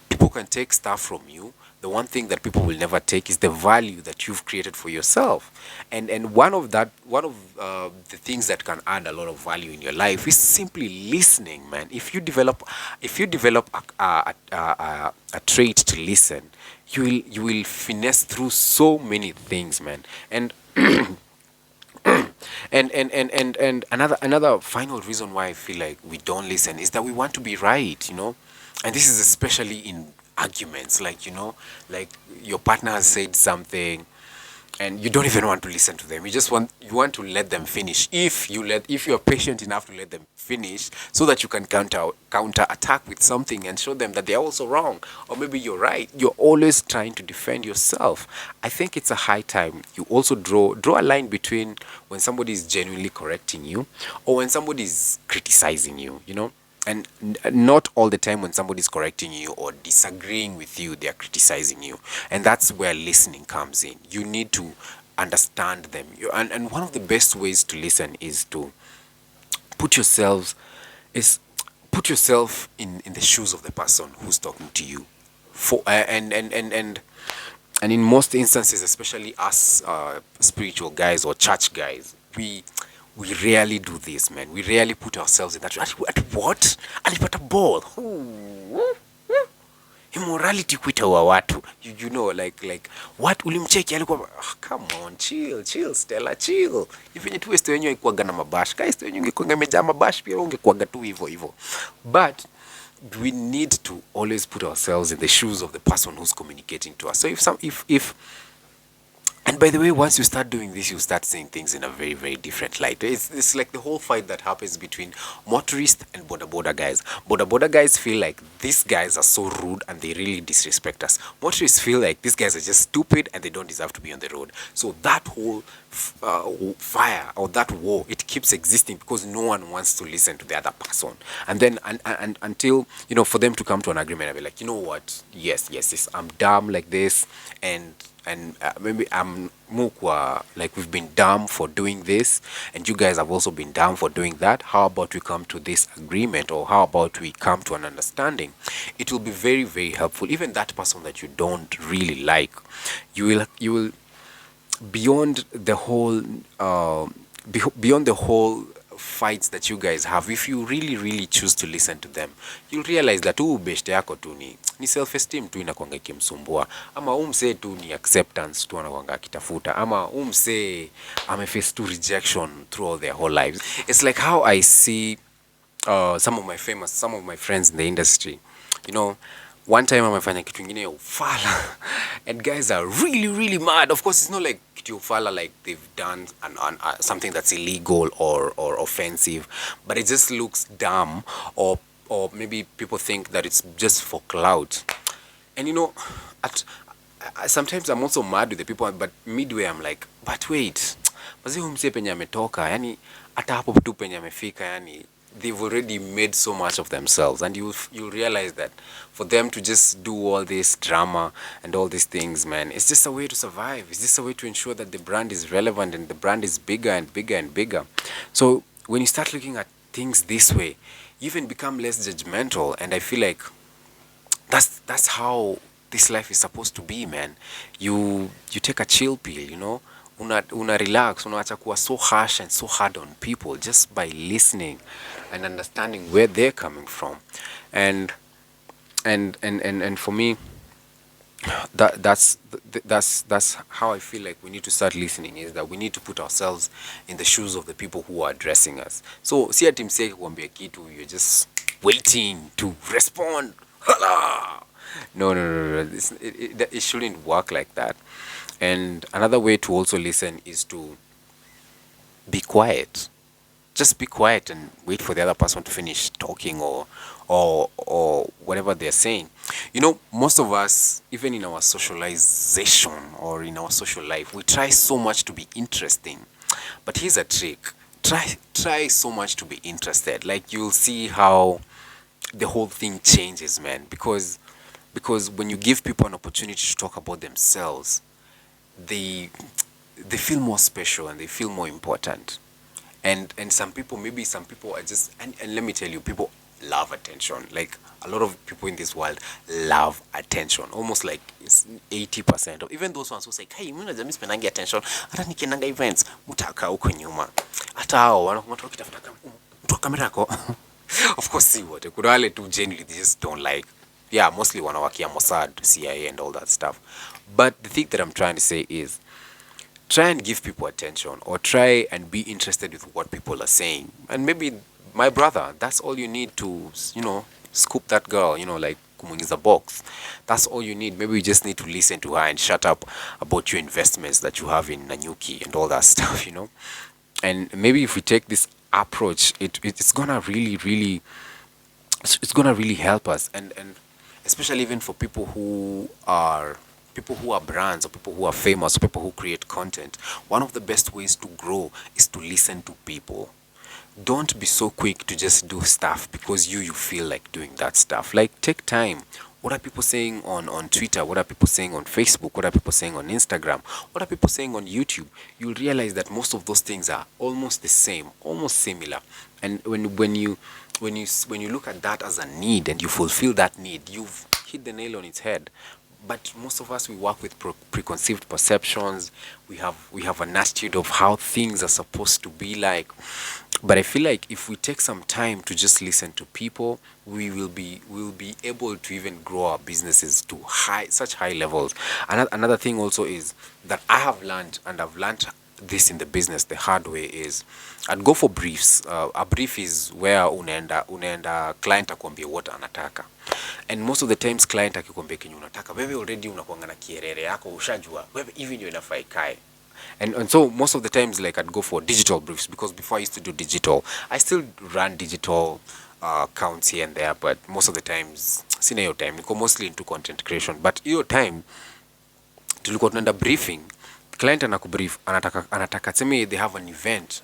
Speaker 1: people can take stuff from you. The one thing that people will never take is the value that you've created for yourself. And one of the things that can add a lot of value in your life is simply listening, man. If you develop a trait to listen, you will finesse through so many things, man. And and another final reason why I feel like we don't listen is that we want to be right, and this is especially in arguments. Like, like your partner has said something and you don't even want to listen to them. You want to let them finish. If you're patient enough to let them finish, so that you can counter attack with something and show them that they're also wrong, or maybe you're right. You're always trying to defend yourself. I think it's a high time you also draw a line between when somebody is genuinely correcting you or when somebody is criticizing you, And not all the time when somebody's correcting you or disagreeing with you, they're criticizing you. And that's where listening comes in. You need to understand them. And one of the best ways to listen is to put yourself in the shoes of the person who's talking to you. And in most instances, especially us spiritual guys or church guys, we rarely do this, man. We rarely put ourselves in that. At what? Alipata ball. Immorality kuitaua watu. Like what ulimcheki alikuwa, come on, chill Stella, chill. Ifenye tu Esther wenyewe ikuaga na mabash. Kai Esther wenyewe ungekuwa imejaa mabash pia ungekuaga tu hivyo. But we need to always put ourselves in the shoes of the person who's communicating to us. So if And by the way, once you start doing this, you start seeing things in a very, very different light. It's like the whole fight that happens between motorists and border guys. Border guys feel like these guys are so rude and they really disrespect us. Motorists feel like these guys are just stupid and they don't deserve to be on the road. So that whole fire or that war, it keeps existing because no one wants to listen to the other person. And then and until, for them to come to an agreement and be like, you know what, yes, I'm dumb like this, and maybe I'm mukwa, like we've been dumb for doing this, and you guys have also been dumb for doing that. How about we come to this agreement, or how about we come to an understanding? It will be very, very helpful. Even that person that you don't really like, you will beyond the whole beyond the whole fights that you guys have, if you really choose to listen to them, you'll realize that beshte yako tu ni self esteem tu inakwanga ikimsumbua, ama umse tu ni acceptance tu anakwanga akitafuta, ama umse ameface tu rejection throughout their whole lives. It's like how I see some of my friends in the industry. One time amefanya kitu ingine ya ufala and guys are really mad. Of course, it's not like kitu ya ufala like they've done something that's illegal or offensive, but it just looks dumb, or maybe people think that it's just for clout. And sometimes I'm also mad with the people, but midway I'm like, but wait, mazi humse penye ametoka, yani hata hapo tu penye amefika, yani they've already made so much of themselves, and you'll realize that for them to just do all this drama and all these things, man, it's just a way to survive. It's just a way to ensure that the brand is relevant and the brand is bigger and bigger and bigger. So when you start looking at things this way, you even become less judgmental, and I feel like that's how this life is supposed to be, man. You take a chill pill, una relax, unaacha kuwa so harsh and so hard on people, just by listening and understanding where they're coming from. And for me, that's how I feel like we need to start listening, is that we need to put ourselves in the shoes of the people who are addressing us. So si ati msee kuambia kitu you're just waiting to respond. No. It shouldn't work like that. And another way to also listen is to be quiet. Just be quiet and wait for the other person to finish talking, or whatever they're saying. Most of us, even in our socialization or in our social life, we try so much to be interesting. But here's a trick. Try so much to be interested. Like, you'll see how the whole thing changes, man. Because when you give people an opportunity to talk about themselves, they feel more special and they feel more important. And some people are just, and let me tell you, people love attention. Like, a lot of people in this world love attention. Almost like it's 80% of even those ones who say, hey, mimi najami spenangi attention, hata nikiendanga events mutaka huko nyuma, hata hao watu wakitafuta mtu kamera yako. Of course, see what kuna wale tu genuinely they just don't like. Yeah, mostly wanawakia Mossad, CIA and all that stuff. But the thing that I'm trying to say is, try and give people attention, or try and be interested with what people are saying. And maybe, my brother, that's all you need to, scoop that girl, like kumungiza box. That's all you need. Maybe you just need to listen to her and shut up about your investments that you have in Nanyuki and all that stuff, And maybe if we take this approach, it's gonna really help us, and especially even for people who are brands, or people who are famous, or people who create content. One of the best ways to grow is to listen to people. Don't be so quick to just do stuff because you feel like doing that stuff. Like, take time. What are people saying on Twitter? What are people saying on Facebook? What are people saying on Instagram? What are people saying on YouTube? You'll realize that most of those things are almost the same, almost similar. And when you look at that as a need and you fulfill that need, you've hit the nail on its head. But most of us, we work with preconceived perceptions. We have an attitude of how things are supposed to be like. But I feel like if we take some time to just listen to people, we'll be able to even grow our businesses to such high levels. Another thing also is that I have learned, and I've learned this in the business the hard way is I'd go for briefs. A brief is where unaenda client akwambia what anataka, and most of the times client akikwambia kenye unataka wewe already unakuanga na kierere yako, ushajua wewe hivi ndio inafaa ikae. And so most of the times, like, I'd go for digital briefs, because before I used to do digital, I still run digital accounts here and there, but most of the times sina hiyo time, niko mostly into content creation. But hiyo time tulikuwa tunaenda briefing, client anakubrief, anataka tuseme they have an event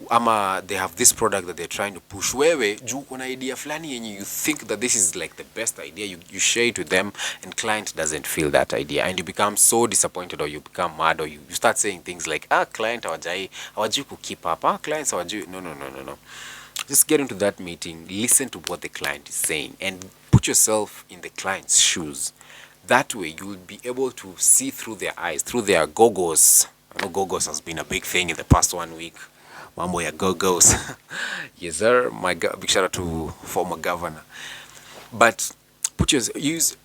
Speaker 1: ama they have this product that they're trying to push. Wewe juu kuna idea fulani yenye you think that this is like the best idea, you share it with them, and client doesn't feel that idea, and you become so disappointed, or you become mad, or you start saying things like, client hawajui ku keep up, clients hawajui. No. Just get into that meeting, listen to what the client is saying, and put yourself in the client's shoes. That way you will be able to see through their eyes, through their goggles. I know goggles has been a big thing in the past 1 week. Mambo ya goggles. Yes sir, big shout out to former governor. But use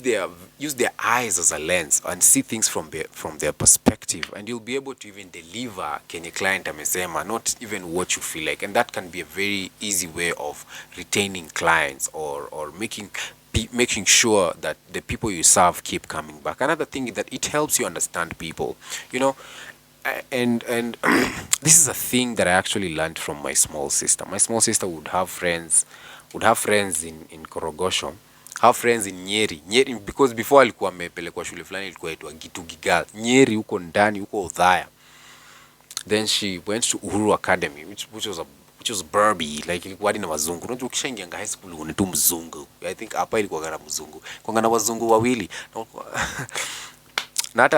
Speaker 1: their eyes as a lens and see things from their perspective, and you'll be able to even deliver kenye client amesema, not even what you feel like. And that can be a very easy way of retaining clients, or making sure that the people you serve keep coming back. Another thing is that it helps you understand people, and this is a thing that I actually learned from my small sister. My small sister would have friends in Korogosho, have friends in Nyeri, because before alikuwa amepelekwa shule fulani ilikuwa inaitwa Gitugigal, Nyeri huko ndani, huko Othaya. Then she went to Uhuru Academy, which was Burby, like ilikuwa hadi na wazungu. Unajua ukishaingia high school una tu mzungu. I think hapa ilikuwa gara mzungu, kwa na wazungu wawili na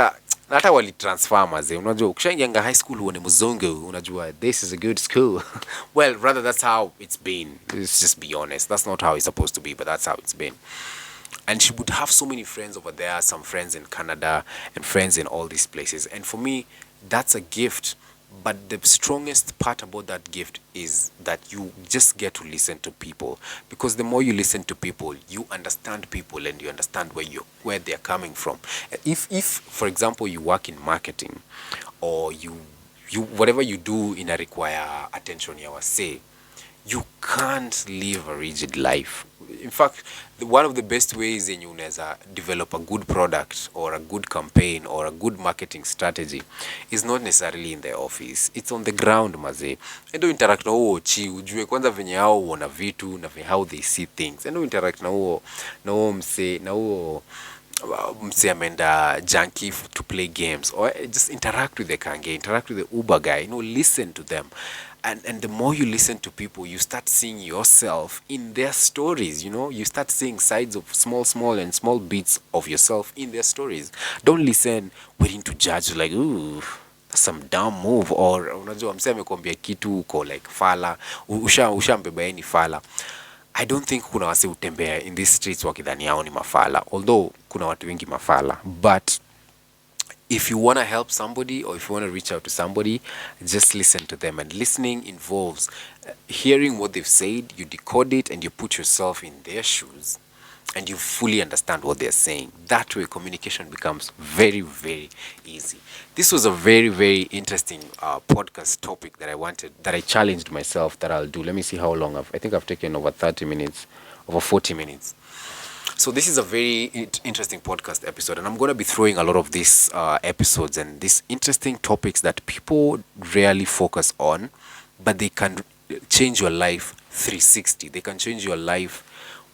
Speaker 1: hata wali transfer maze. Unajua ukishaingia high school uone mzungu, unajua this is a good school. Well, rather that's how it's been. Let's just be honest, that's not how it's supposed to be, but that's how it's been. And she would have so many friends over there, some friends in Canada and friends in all these places. And for me, that's a gift. But the strongest part about that gift is that you just get to listen to people, because the more you listen to people, you understand people, and you understand where they're coming from. If for example you work in marketing, or you whatever you do in a require attention ya wase, you can't live a rigid life. In fact, one of the best ways in you develop a good product, or a good campaign, or a good marketing strategy is not necessarily in the office. It's on the ground maze. Endo interact na huo chi, ujue kwanza venye hao uona vitu na how they see things. Endo interact na huo mse amenda junkie to play games, or just interact with the kange, interact with the Uber guy, listen to them. And the more you listen to people, you start seeing yourself in their stories. You start seeing sides of small bits of yourself in their stories. Don't listen waiting to judge, like, ooh, that's some dumb move, or unajua mse amekwambia kitu uko like fala, ushambeba yeye ni fala. I don't think kuna wase utembea in these streets wakidhani yao ni mafala, although kuna watu wengi mafala. But if you want to help somebody, or if you want to reach out to somebody, just listen to them. And listening involves hearing what they've said, you decode it, and you put yourself in their shoes, and you fully understand what they're saying. That way communication becomes very, very easy. This was a very, very interesting podcast topic that I challenged myself that I'll do. Let me see how long I think I've taken over 30 minutes, over 40 minutes. So this is a very interesting podcast episode, and I'm going to be throwing a lot of these episodes and these interesting topics that people rarely focus on, but they can change your life 360. They can change your life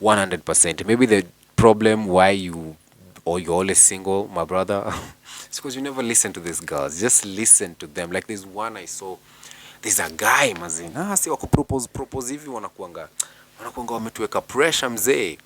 Speaker 1: 100%. Maybe the problem why you're always single, my brother, it's because you never listen to these girls. Just listen to them. Like there's one I saw, there's a guy mazina, si wako propose hivi wanakuanga wametuweka pressure mzee.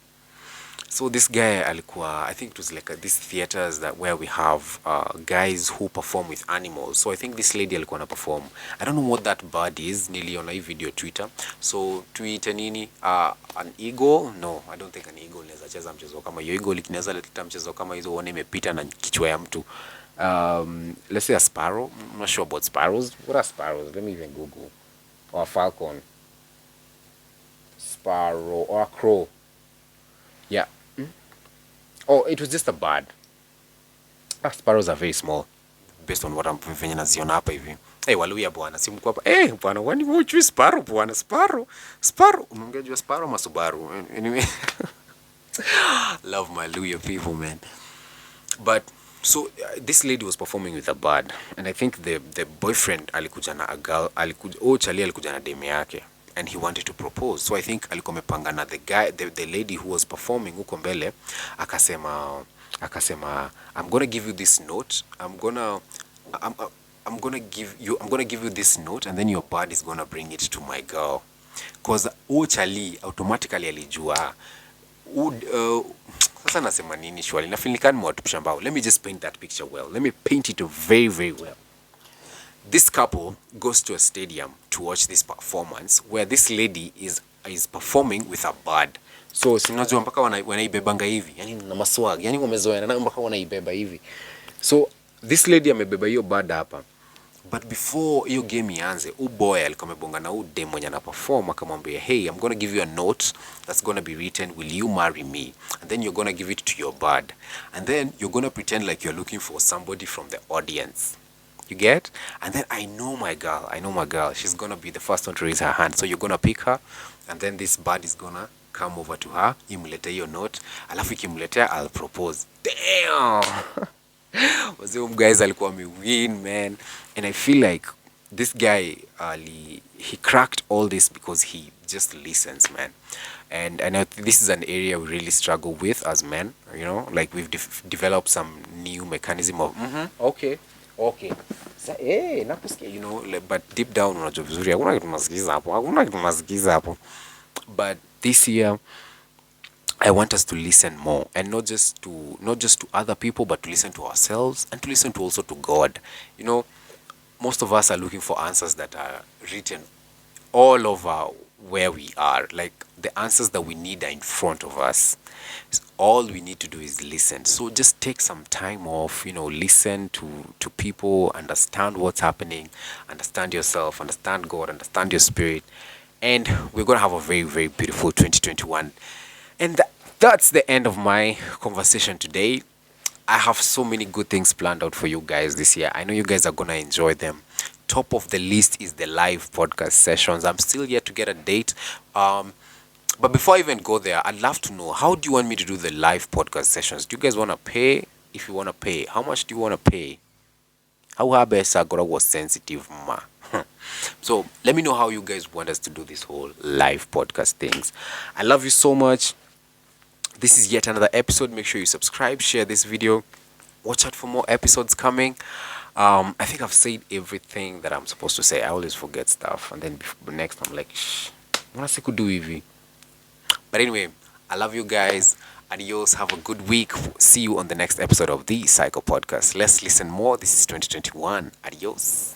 Speaker 1: So this guy alikuwa, I think it was like these theaters where we have guys who perform with animals. So I think this lady alikuwa na perform, I don't know what that bird is, niliona hii video Twitter. So tuite nini, an eagle? No, I don't think an eagle inaweza cheza mchezo kama hiyo. Eagle inaweza leta mchezo kama hizo, uone imepita na kichwa ya mtu. Let's say a sparrow. I'm not sure about sparrows. What are sparrows? Let me even Google. Or a falcon. Sparrow or a crow. Yeah. Oh, it was just a bird. Sparrows are very small. based on what I'm venye naziona hapa hivi. Waluya bwana, si mko hapa. Bwana, wani hujui Sparrow bwana, Sparrow. Unaongea juu ya Sparrow ama Subaru? Anyway, love my Luya people, man. But so this lady was performing with a bird, and I think the boyfriend alikuja na a girl, Charlie alikuja na demu yake, and he wanted to propose. So I think alikuwa amepanga na the lady who was performing huko mbele, akasema I'm gonna give you this note. I'm gonna give you this note, and then your bird is gonna bring it to my girl. Cause Charlie automatically alijua sasa nasema nini shwali na feel nikani mwatupisha mbao. Let me just paint that picture well. Let me paint it very, very well. This couple goes to a stadium to watch this performance where this lady is performing with a bird. So sinajua mpaka wanaibebanga hivi, yani na maswag, yani wamezoeana na mpaka wanaibeba hivi. So this lady amebeba hiyo bird hapa. But before hiyo game ianze, boy alikuwa amebonga na dem mwenye ana perform, akamwambia, hey, I'm gonna give you a note that's gonna be written, will you marry me? And then you're gonna give it to your bird, and then you're gonna pretend like you're looking for somebody from the audience. You get? And then I know my girl, she's gonna be the first one to raise her hand. So you're gonna pick her, and then this bird is gonna come over to her, imlete your note, alafu ikimletea, I'll propose. Damn. Guys alikuwa amewin, man. And I feel like this guy he cracked all this because he just listens, man. And I know this is an area we really struggle with as men, you know, like we've developed some new mechanism of okay so, nakusikia, you know, like, but deep down unajua vizuri hakuna kitu nasikiza hapo. But this year I want us to listen more, and not just to other people, but to listen to ourselves and to listen to also to God. You know, most of us are looking for answers that are written all over where we are. Like the answers that we need are in front of us. All we need to do is listen. So just take some time off, you know, listen to people, understand what's happening, understand yourself, understand God, understand your spirit, and we're going to have a very, very beautiful 2021. And that's the end of my conversation today. I have so many good things planned out for you guys this year. I know you guys are going to enjoy them. Top of the list is the live podcast sessions. I'm still yet to get a date. But before I even go there, I'd love to know, how do you want me to do the live podcast sessions? Do you guys want to pay? If you want to pay, how much do you want to pay? How Habesa was sensitive, ma. So let me know how you guys want us to do this whole live podcast things. I love you so much. This is yet another episode. Make sure you subscribe, share this video. Watch out for more episodes coming. I think I've said everything that I'm supposed to say. I always forget stuff, and then next I'm like, but anyway, I love you guys. Adios. Have a good week. See you on the next episode of the Cyco podcast. Let's listen more. This is 2021. Adios.